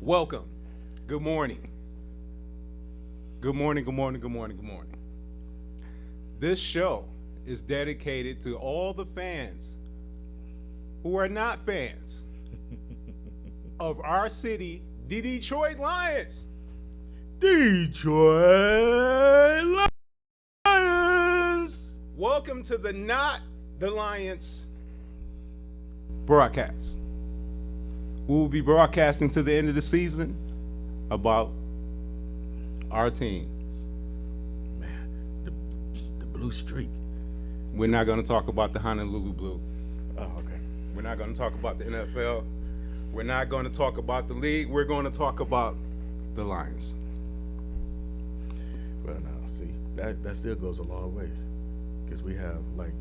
Welcome. Good morning. Good morning, good morning, good morning, good morning. This show is dedicated to all the fans who are not fans of our city, the Detroit Lions. Detroit Lions. Welcome to the Not the Lions broadcast. We will be broadcasting to the end of the season about our team. Man, the blue streak. We're not going to talk about the Honolulu Blue. Oh, okay. We're not going to talk about the NFL. We're not going to talk about the league. We're going to talk about the Lions. Well, now, see, that still goes a long way. Because we have, like...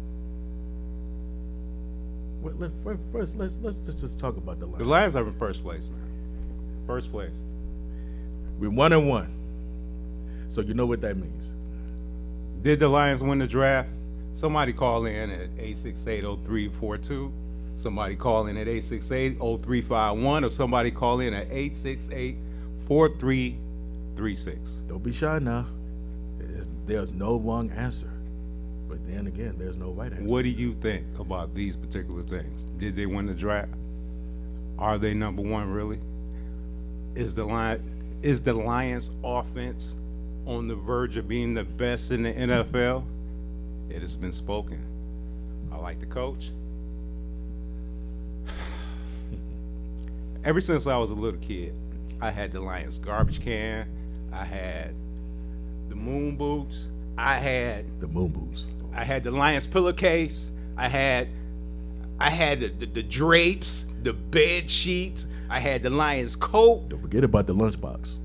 Well, first, let's just talk about the Lions. The Lions are in first place, man. First place. We're 1-1. So you know what that means. Did the Lions win the draft? Somebody call in at 868-0342. Somebody call in at 868-0351. Or somebody call in at 868-4336. Don't be shy now. There's no wrong answer. But then again, there's no right answer. What do you think about these particular things? Did they win the draft? Are they number one, really? Is the Lions offense on the verge of being the best in the NFL? It has been spoken. I like the coach. Ever since I was a little kid, I had the Lions garbage can. I had the moon boots. I had the moon boots. I had the Lions pillowcase. I had the drapes, the bed sheets. I had the Lions coat. Don't forget about the lunchbox.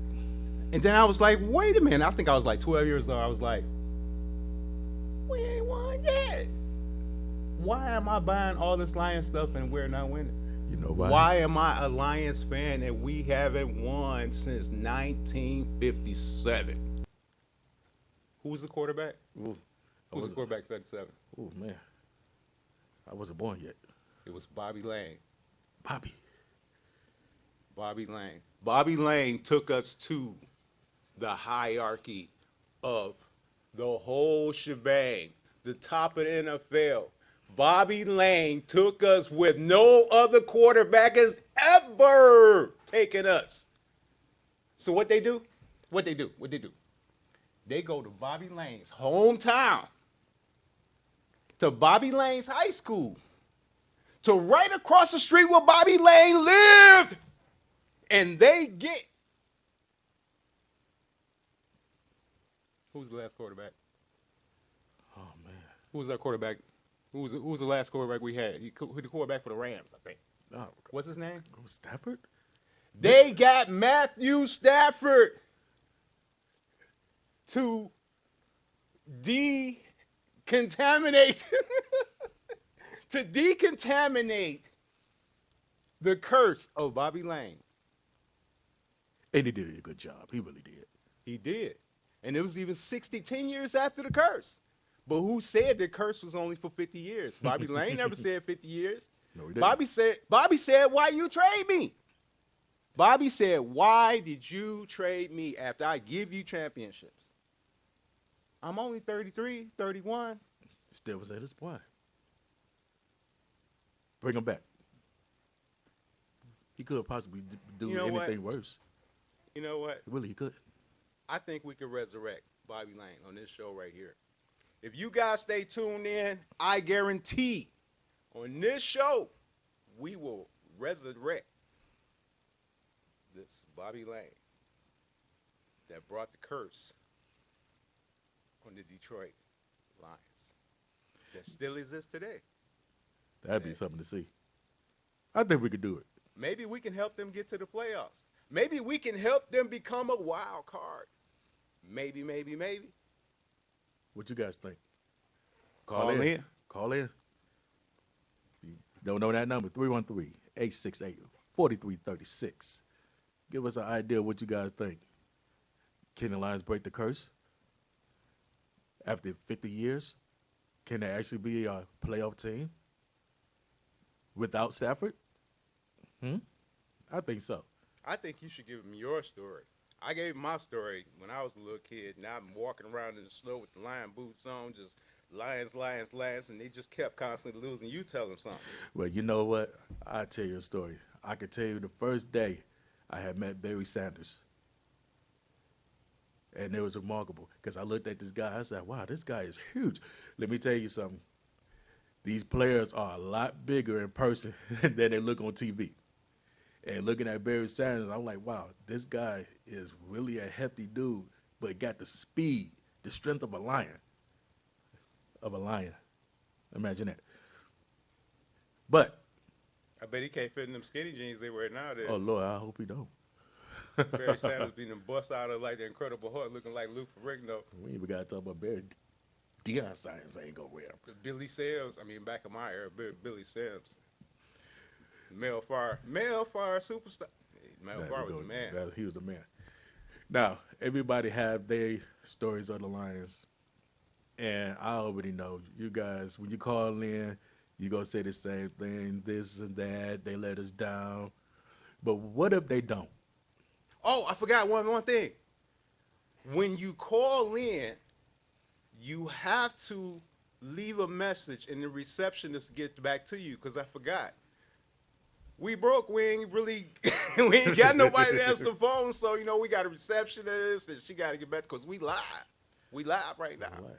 And then I was like, wait a minute. I think I was like 12 years old. I was like, we ain't won yet. Why am I buying all this Lions stuff and we're not winning? You know why? Why am I a Lions fan and we haven't won since 1957? Who was the quarterback? Ooh, Who was the quarterback 37? Oh, man. I wasn't born yet. It was Bobby Lane. Bobby Lane. Bobby Lane took us to the hierarchy of the whole shebang, the top of the NFL. Bobby Lane took us with no other quarterback has ever taken us. So what they do? They go to Bobby Lane's hometown, to Bobby Lane's high school, to right across the street where Bobby Lane lived, and they get. Who's the last quarterback? Oh, man. Who was our quarterback? Who was the last quarterback we had? Who the quarterback for the Rams, I think. Oh, What's his name? Stafford? They got Matthew Stafford to decontaminate the curse of Bobby Lane. And he did a good job. He really did. He did. And it was even 10 years after the curse. But who said the curse was only for 50 years? Bobby Lane never said 50 years. No, he didn't. Bobby said, why you trade me? Bobby said, why did you trade me after I give you championships? I'm only 33, 31. Still was at his point. Bring him back. He could possibly do anything worse. You know what? Really, he could. I think we could resurrect Bobby Lane on this show right here. If you guys stay tuned in, I guarantee on this show, we will resurrect this Bobby Lane that brought the curse on the Detroit Lions that still exists today. That'd be something to see. I think we could do it. Maybe we can help them get to the playoffs. Maybe we can help them become a wild card. Maybe. What you guys think? Call in. Call in. You don't know that number, 313-868-4336. Give us an idea of what you guys think. Can the Lions break the curse? After 50 years, can they actually be a playoff team without Stafford? I think so. I think you should give him your story. I gave him my story when I was a little kid. Now I'm walking around in the snow with the lion boots on, just lions, lions, lions, and they just kept constantly losing. You tell them something. Well, you know what? I'll tell you a story. I could tell you the first day I had met Barry Sanders. And it was remarkable because I looked at this guy. I said, wow, this guy is huge. Let me tell you something. These players are a lot bigger in person than they look on TV. And looking at Barry Sanders, I'm like, wow, this guy is really a hefty dude, but got the speed, the strength of a lion. Of a lion. Imagine that. But, I bet he can't fit in them skinny jeans they wear nowadays. oh, Lord, I hope he don't. Barry Sanders being bust out of like the Incredible Hulk, looking like Lou Ferrigno. We even got to talk about Barry. Deion Sanders ain't going to wear him. Billy Sims. I mean, back in my era, Billy Sims. Mel Farr superstar. Mel Farr was the man. He was the man. Now, everybody have their stories of the Lions. And I already know, you guys, when you call in, you're going to say the same thing, this and that, they let us down. But what if they don't? Oh, I forgot one thing. When you call in, you have to leave a message and the receptionist gets back to you, because I forgot. We broke. We ain't got nobody to answer the phone, so, we got a receptionist, and she got to get back, because we live. We live right now. Right.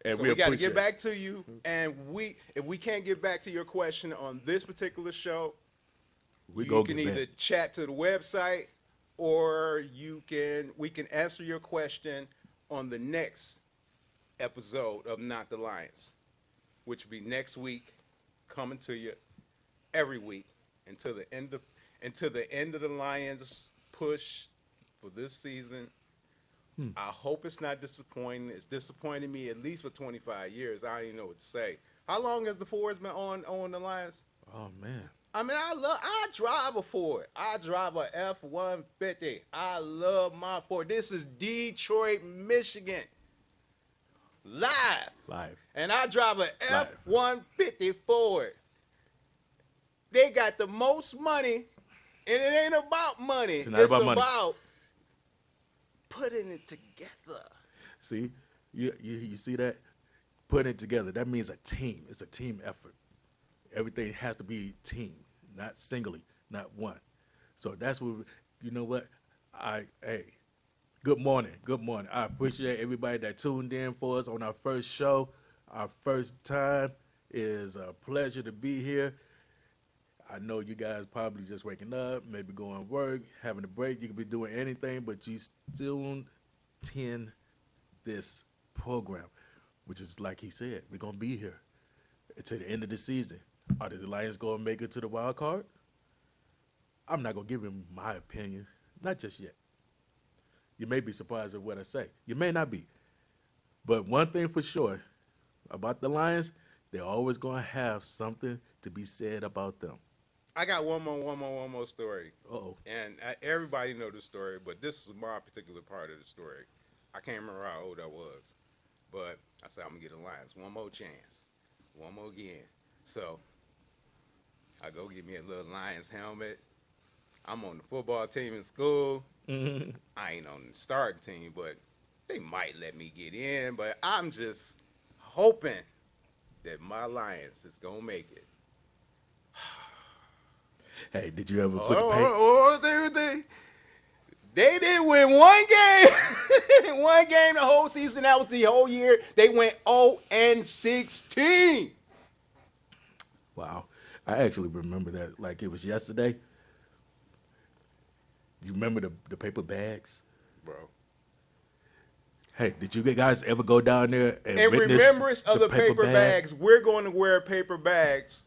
And So we got to get back to you, and if we can't get back to your question on this particular show, you can either chat to the website, or we can answer your question on the next episode of Not the Lions, which will be next week, coming to you every week until the end of the Lions push for this season. I hope it's not disappointing. It's disappointed me at least for 25 years. I don't even know what to say. How long has the Fords been on the Lions? Oh, man. I mean, I drive a Ford. I drive a F-150. I love my Ford. This is Detroit, Michigan. Live. And I drive a F-150 Ford. They got the most money, and it ain't about money. It's about putting it together. See, you see that? Putting it together. That means a team. It's a team effort. Everything has to be team, not singly, not one. So that's what, you know what? Good morning. Good morning. I appreciate everybody that tuned in for us on our first show. Our first time. It is a pleasure to be here. I know you guys probably just waking up, maybe going to work, having a break. You could be doing anything, but you still tend this program, which is like he said, we're going to be here until the end of the season. Are the Lions going to make it to the wild card? I'm not going to give him my opinion, not just yet. You may be surprised at what I say. You may not be. But one thing for sure about the Lions, they're always going to have something to be said about them. I got one more story. Uh-oh. And everybody know the story, but this is my particular part of the story. I can't remember how old I was, but I said I'm going to get the Lions one more chance, one more again. So I go get me a little Lions helmet. I'm on the football team in school. Mm-hmm. I ain't on the starting team, but they might let me get in. But I'm just hoping that my Lions is going to make it. Hey, did you ever put the paint? They did win one game. One game the whole season. That was the whole year. They went 0-16. Wow. I actually remember that like it was yesterday. You remember the paper bags? Bro. Hey, did you guys ever go down there and in witness remembrance of the paper bag? bags, we're going to wear paper bags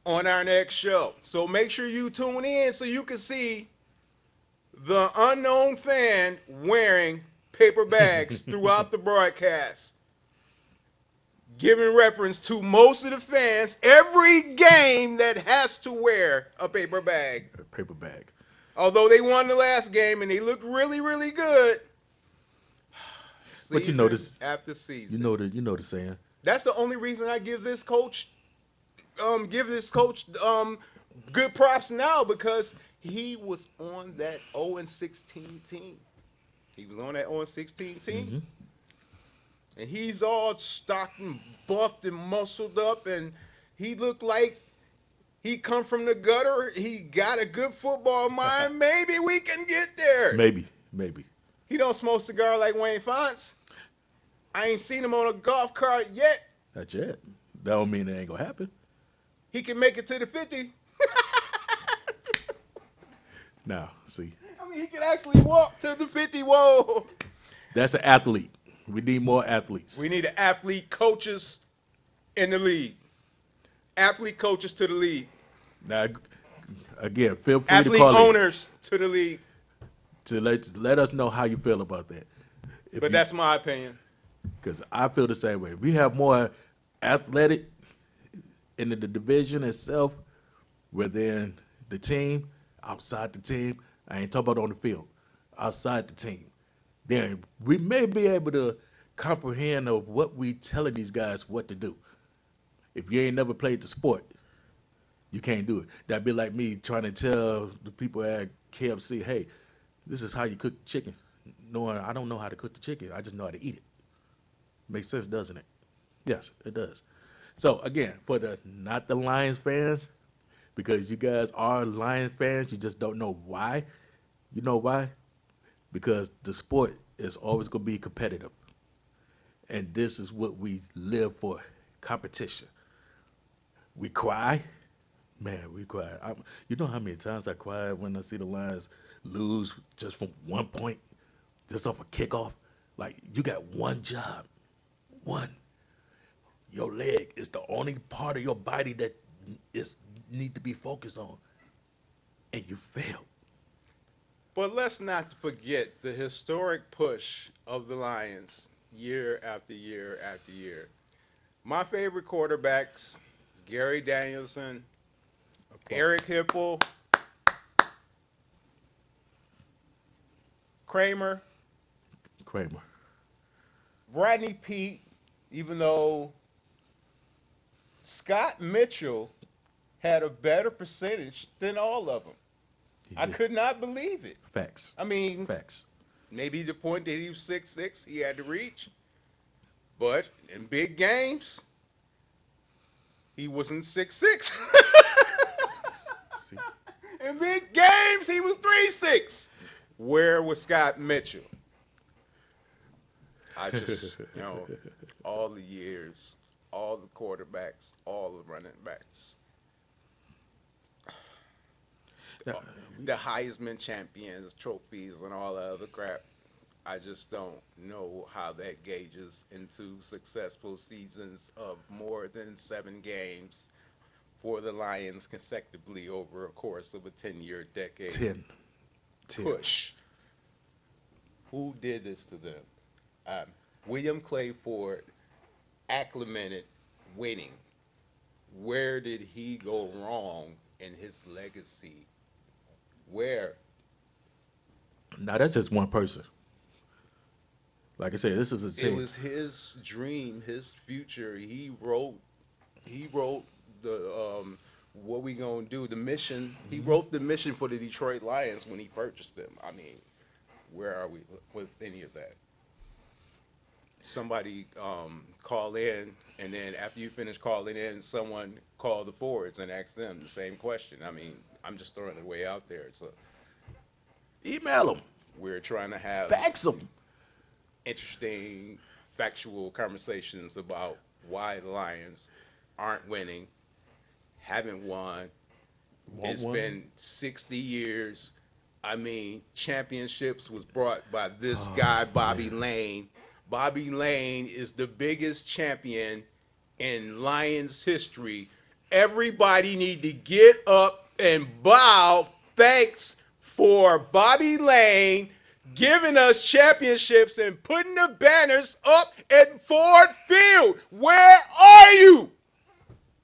on our next show. So make sure you tune in so you can see the unknown fan wearing paper bags throughout the broadcast, giving reference to most of the fans every game that has to wear a paper bag. A paper bag. Although they won the last game and they looked really, really good. But you know this after season. You know the saying. That's the only reason I give this coach good props now, because He was on that 0-16 team. He was on that 0-16 team. Mm-hmm. And he's all stocked and buffed and muscled up, and he looked like he come from the gutter. He got a good football mind. Maybe we can get there. Maybe. He don't smoke cigar like Wayne Fonts. I ain't seen him on a golf cart yet. Not yet. That don't mean it ain't gonna happen. He can make it to the 50. Now, see, I mean, he can actually walk to the 50. Whoa. that's an athlete. We need more athletes. We need athlete coaches in the league. Athlete coaches to the league. Now, again, feel free Athlete to call owners to the league. to let us know how you feel about that. But that's my opinion. Because I feel the same way. If we have more athletic in the division itself, within the team, outside the team, I ain't talking about on the field, outside the team, then we may be able to comprehend of what we telling these guys what to do. If you ain't never played the sport, you can't do it. That'd be like me trying to tell the people at KFC, hey, this is how you cook chicken. Knowing I don't know how to cook the chicken, I just know how to eat it. Makes sense, doesn't it? Yes, it does. So again, for the not the Lions fans, because you guys are Lions fans, you just don't know why. You know why? Because the sport is always going to be competitive. And this is what we live for, competition. We cry. Man, we cry. You know how many times I cried when I see the Lions lose just from 1 point, just off a kickoff? Like, you got one job. One. Your leg is the only part of your body that need to be focused on. And you failed. But let's not forget the historic push of the Lions year after year after year. My favorite quarterbacks is Gary Danielson, Eric Hipple, Kramer, Rodney Peete, even though Scott Mitchell had a better percentage than all of them. I could not believe it. Facts. I mean, Facts. maybe the point that he was 6'6", he had to reach. But in big games, he wasn't 6'6". See? In big games, he was 3'6". Where was Scott Mitchell? I just, all the years, all the quarterbacks, all the running backs, the Heisman champions, trophies, and all that other crap. I just don't know how that gauges into successful seasons of more than 7 games for the Lions consecutively over a course of a 10-year decade. 10. Push. Who did this to them? William Clay Ford acclimated winning. Where did he go wrong in his legacy? Where? Now, that's just one person. Like I said, this is a team. It was his dream, his future. He wrote the what we gonna do, the mission. He wrote the mission for the Detroit Lions when he purchased them. I mean, where are we with any of that? Somebody call in, and then after you finish calling in, someone call the Fords and ask them the same question. I mean, I'm just throwing it way out there. So Email them. we're trying to have Fax them. interesting, factual conversations about why the Lions aren't winning, haven't won. It's been 60 years. I mean, championships was brought by this guy, Bobby Lane. Bobby Lane is the biggest champion in Lions history. Everybody need to get up and bow. Thanks for Bobby Lane giving us championships and putting the banners up at Ford Field. Where are you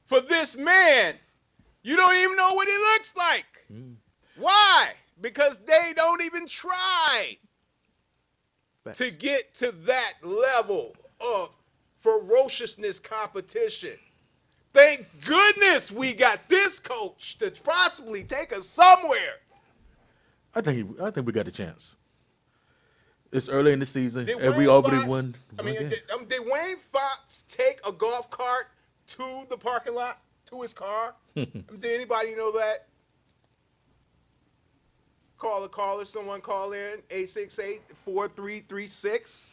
for this man? You don't even know what he looks like. Why? Because they don't even try to get to that level of ferociousness competition. Thank goodness we got this coach to possibly take us somewhere. I think we got a chance. It's early in the season, Did and we Wayne already Fox- won. I mean, one game. did Wayne Fox take a golf cart to the parking lot, to his car? Did anybody know that? Call a caller, someone call in, 868-4336.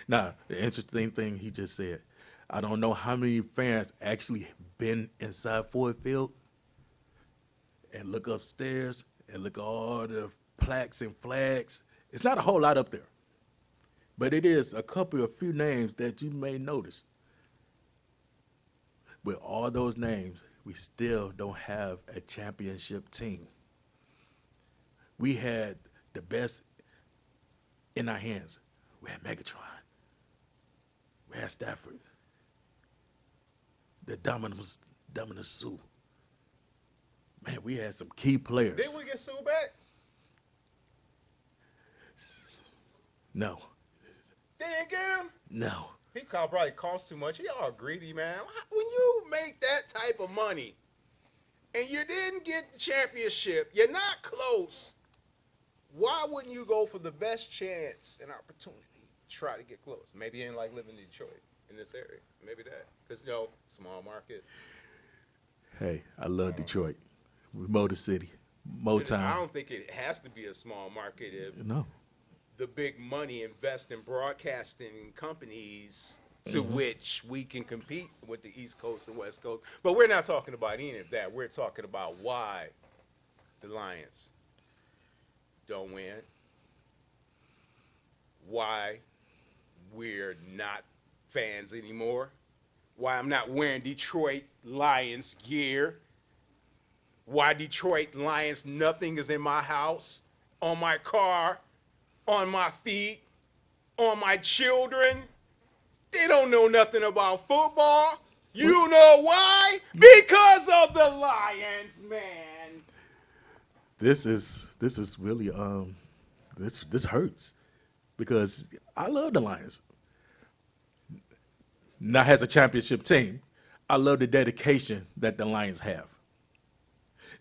Now, the interesting thing he just said, I don't know how many fans actually been inside Ford Field and look upstairs and look at all the plaques and flags. It's not a whole lot up there, but it is a few names that you may notice. With all those names, we still don't have a championship team. We had the best in our hands. We had Megatron. We had Stafford. The Dominus Sue. Man, we had some key players. Did we get Sue back? No. They didn't get him? No. He probably cost too much. Y'all greedy, man. When you make that type of money and you didn't get the championship, you're not close. Why wouldn't you go for the best chance and opportunity to try to get close? Maybe you didn't like living in Detroit, in this area. Maybe that. Because, small market. Hey, I love Detroit. Motor City. Motown. I don't think it has to be a small market if No. the big money invest in broadcasting companies to which we can compete with the East Coast and West Coast. But we're not talking about any of that. We're talking about why the Lions don't win, why we're not fans anymore, why I'm not wearing Detroit Lions gear, why Detroit Lions nothing is in my house, on my car, on my feet, on my children. They don't know nothing about football. You know why? Because of the Lions, man. This is really this hurts because I love the Lions. Not as a championship team, I love the dedication that the Lions have.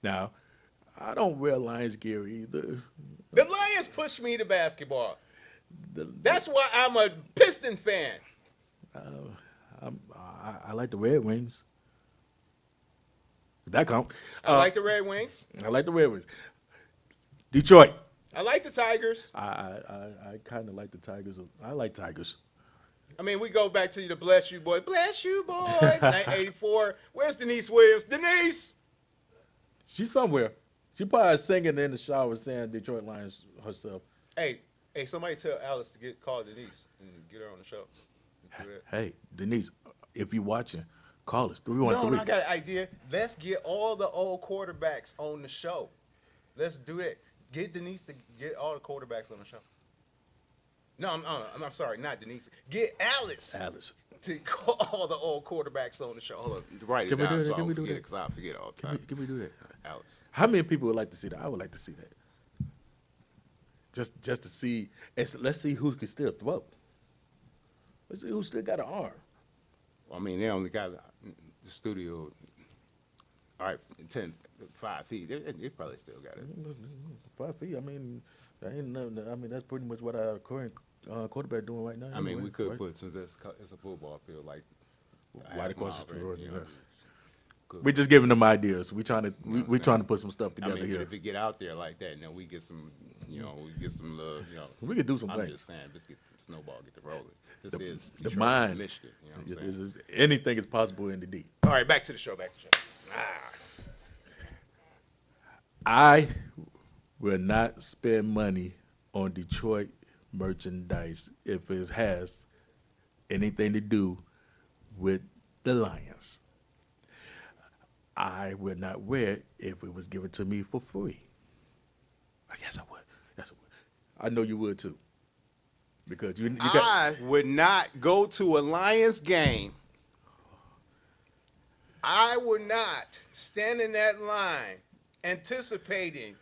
Now, I don't wear Lions gear either. The Lions pushed me to basketball. That's why I'm a Piston fan. I like the Red Wings. That count. I like the Red Wings. I like the Red Wings. Detroit. I like the Tigers. I kind of like the Tigers. I like Tigers. I mean, we go back to the Bless You Boys. Bless You Boys, 1984. Where's Denise Williams? Denise! She's somewhere. She probably singing in the shower saying Detroit Lions herself. Hey, somebody tell Alice to call Denise and get her on the show. Hey, Denise, if you're watching, call us. 313. No, I got an idea. Let's get all the old quarterbacks on the show. Let's do that. Get Denise to get all the quarterbacks on the show. No, I'm sorry, not Denise. Get Alice to call all the old quarterbacks on the show. Hold on, write it Can we down do that? so I Can we don't do forget that? it because I forget all the time. Can we do that? Alice. How many people would like to see that? I would like to see that. Just to see. Let's see who can still throw. Let's see who still got an arm. Well, I mean, they only got the studio. All right, 5 feet. They probably still got it. 5 feet. I mean, that ain't nothing. I mean, that's pretty much what our current quarterback doing right now. I mean, anyway, we could right? put, since it's a football field, like Right across the road. road. We're just giving them ideas. We trying to put some stuff I together mean, here. but if we get out there like that, then we get some, we get some love, We could do some I'm things. just saying, just get the snowball, get the rolling. This The- is the Detroit, mind. Michigan. You know what I'm saying? Anything is possible in the D. All right, back to the show. I will not spend money on Detroit merchandise if it has anything to do with the Lions. I would not wear it if it was given to me for free. Yes, I would. Yes, I would. I know you would too. Because you got. I would not go to a Lions game. I would not stand in that line anticipating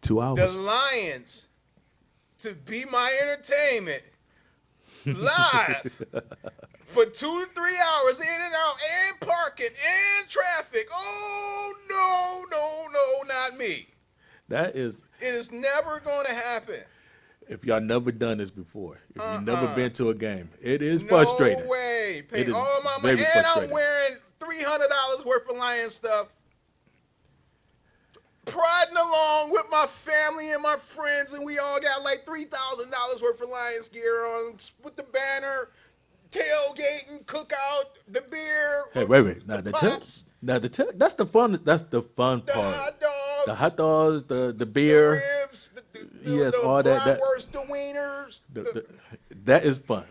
2 the hours. Lions to be my entertainment live for 2 to 3 hours in and out and parking and traffic. Oh, no, not me. That is, It is never going to happen. if y'all never done this before, if you've never been to a game, it is No frustrating. way. Pay It is all my very money, and I'm frustrating. wearing $300 worth of Lions stuff. Priding along with my family and my friends, and we all got like $3,000 worth of Lions gear on with the banner, tailgating, cookout, the beer. Hey, wait. Now the the pops, that's the fun. That's the fun the part. hot dogs, The hot dogs, the the beer, ribs, Yes, the all that- bratwurst, the wieners. that is fun.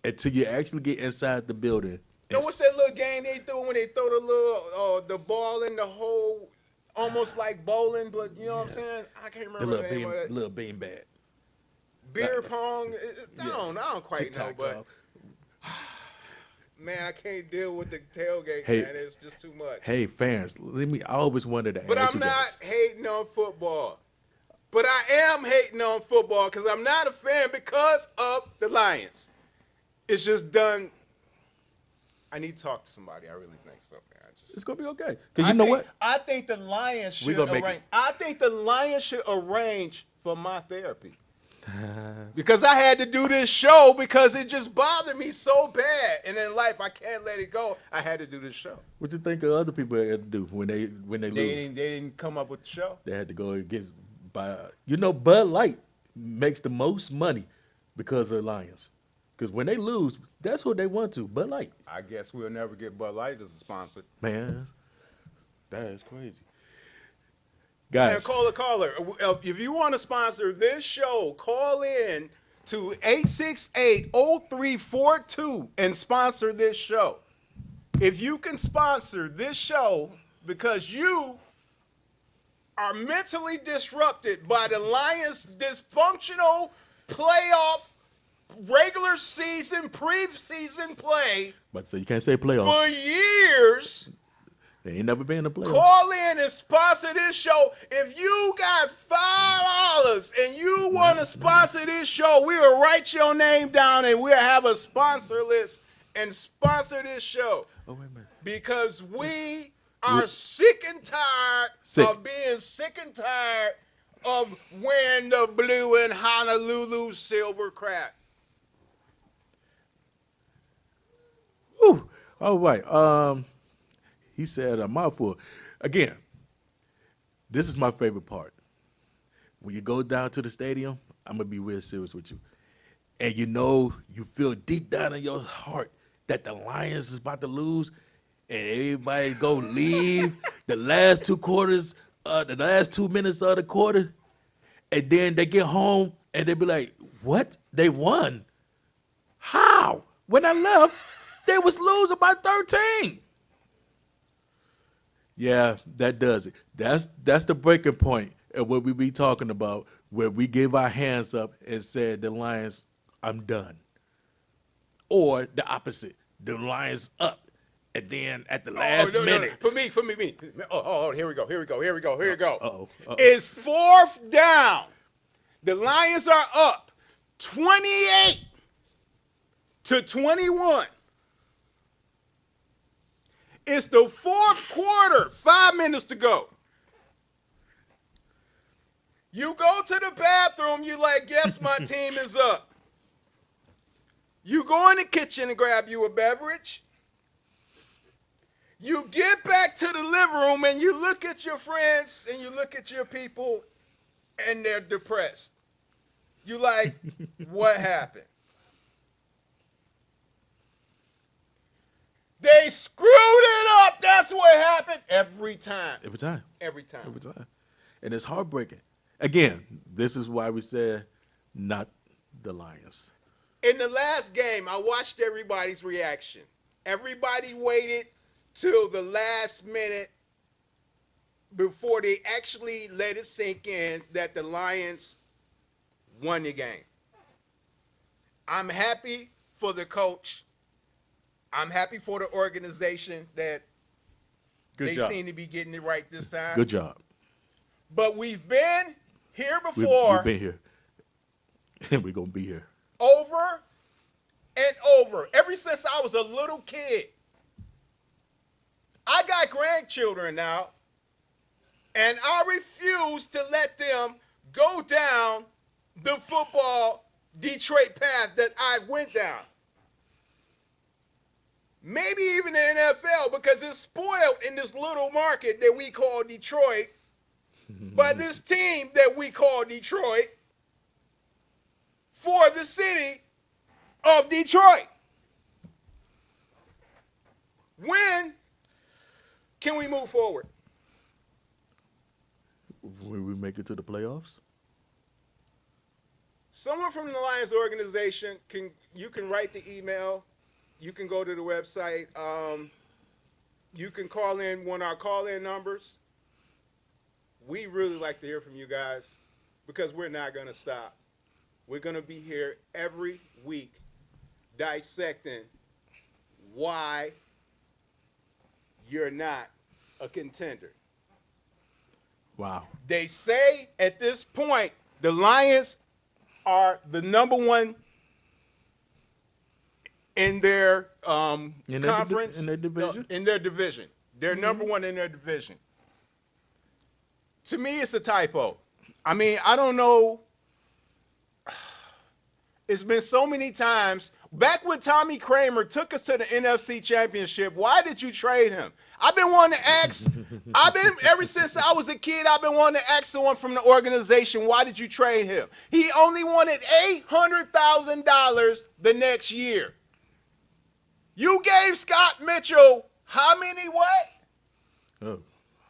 Until you actually get inside the building. You know what's that little game they throw when they throw the little the ball in the hole, almost like bowling, but you know what I'm saying? I can't The remember the name of that. little bean bag. Beer pong. I don't quite know, Tic-tac-toe. but man, I can't deal with the tailgate, Hey. man. It's just too much. Hey fans, I always wanted to But ask I'm you not guys. hating on football. But I am hating on football because I'm not a fan because of the Lions. It's just done. I need to talk to somebody. I really think so, man. It's gonna be okay. Cause you know what? I think the Lions We should gonna make arrange. it. I think the Lions should arrange for my therapy. Because I had to do this show because it just bothered me so bad, and in life I can't let it go. I had to do this show. What you think of other people had to do when they They lose? didn't come up with the show. They had to go and get by. You know, Bud Light makes the most money because of the Lions. Because when they lose, that's what they want to. Bud Light, I guess we'll never get Bud Light as a sponsor. man, that is crazy. And Guys, call a caller. If you want to sponsor this show, call in to 868-0342 and sponsor this show. If you can sponsor this show because you are mentally disrupted by the Lions' dysfunctional playoff, regular season, preseason play but so you can't say playoff. for years, They ain't never been in a playoff. call in and sponsor this show. If you got $5 and you want to sponsor this show, we'll write your name down and we'll have a sponsor list and sponsor this show. Oh wait a minute. Because we are sick and tired Sick. of being sick and tired of wearing the blue and Honolulu silver crap. Whew. All right. He said a mouthful. Again, this is my favorite part. When you go down to the stadium, I'm gonna be real serious with you, and you know you feel deep down in your heart that the Lions is about to lose, and everybody go leave the last 2 quarters, the last 2 minutes of the quarter, and then they get home and they be like, "What? They won? How? When I left, they was losing by 13." Yeah, that does it. That's the breaking point of what we be talking about, where we gave our hands up and said, the Lions, I'm done. Or the opposite, the Lions up. And then at the last minute. For me. Oh, here we go. Uh-oh. It's 4th down. The Lions are up 28-21. It's the 4th quarter, 5 minutes to go. You go to the bathroom, you like, yes, my team is up. You go in the kitchen and grab you a beverage. You get back to the living room and you look at your friends and you look at your people and they're depressed. You like, what happened? They screwed it up. That's what happened every time. Every time. Every time. Every time. And it's heartbreaking. Again, this is why we said not the Lions. In the last game, I watched everybody's reaction. Everybody waited till the last minute before they actually let it sink in that the Lions won the game. I'm happy for the coach. I'm happy for the organization that Good they job. seem to be getting it right this time. Good job. But we've been here We've before, been here. And we're going to be here. over and over, ever since I was a little kid. I got grandchildren now. And I refuse to let them go down the football Detroit path that I went down. Maybe even the NFL, because it's spoiled in this little market that we call Detroit by this team that we call Detroit for the city of Detroit. When can we move forward? When we make it to the playoffs? Someone from the Lions organization you can write the email. You can go to the website. You can call in one of our call-in numbers. We really like to hear from you guys because we're not going to stop. We're going to be here every week dissecting why you're not a contender. Wow. They say at this point the Lions are the number one in their conference. In their division? In their division. They're number one in their division. To me, it's a typo. I mean, I don't know. It's been so many times. Back when Tommy Kramer took us to the NFC Championship, why did you trade him? I've been wanting to ask. Ever since I was a kid, I've been wanting to ask someone from the organization, why did you trade him? He only wanted $800,000 the next year. You gave Scott Mitchell how many what? Oh, a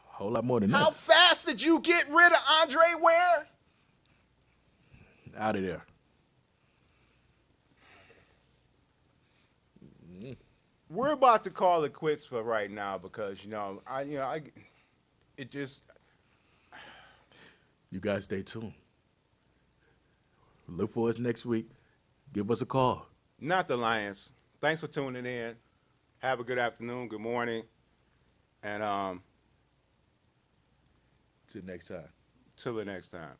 whole lot more than How that. fast did you get rid of Andre Ware? Out of there. We're about to call it quits for right now because it just. You guys stay tuned. Look for us next week. Give us a call. Not the Lions. Thanks for tuning in. Have a good afternoon, good morning, and Till next time. till the next time.